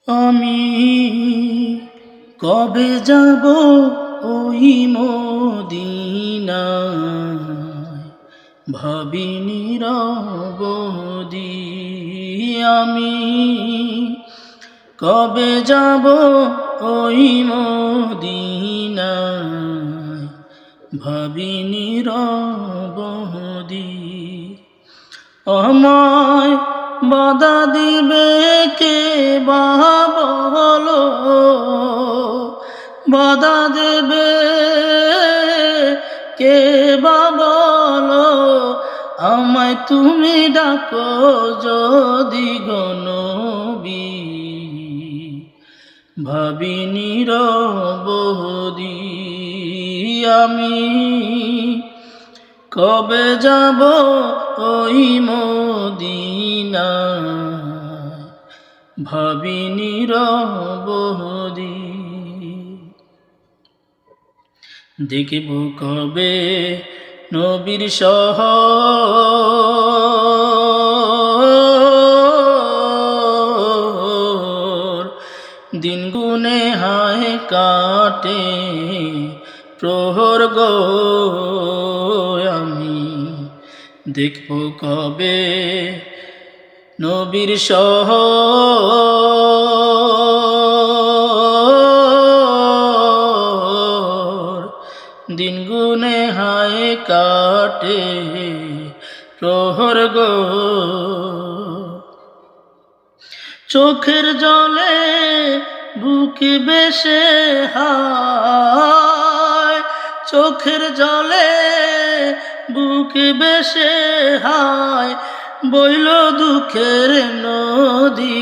আমি কবে যাব ওই মদিনায়, ভাবিনি রবদি। আমি কবে যাব ওই মদিনায়, ভাবিনি রবদি। আমায় বাধা দিবে কে বা বলো, বাধা দেবে কে বা বলো, আমায় তুমি ডাকো যদি গো নবী, ভাবিনি রবদি। আমি কবে যাব ওই মদিনায়, ভাবিনি রবদি। দেখিব কবে নবীর শহর, দিন গুনে হায় কাটে প্রহর গো। আমি দেখব কবে নবীর শহর, দিন গুনে হায় কাটে প্রহর গো। চোখের জলে বুক বেসে হায়, চোখের জলে বুক বেসে হায়, বইল দুঃখের নদী।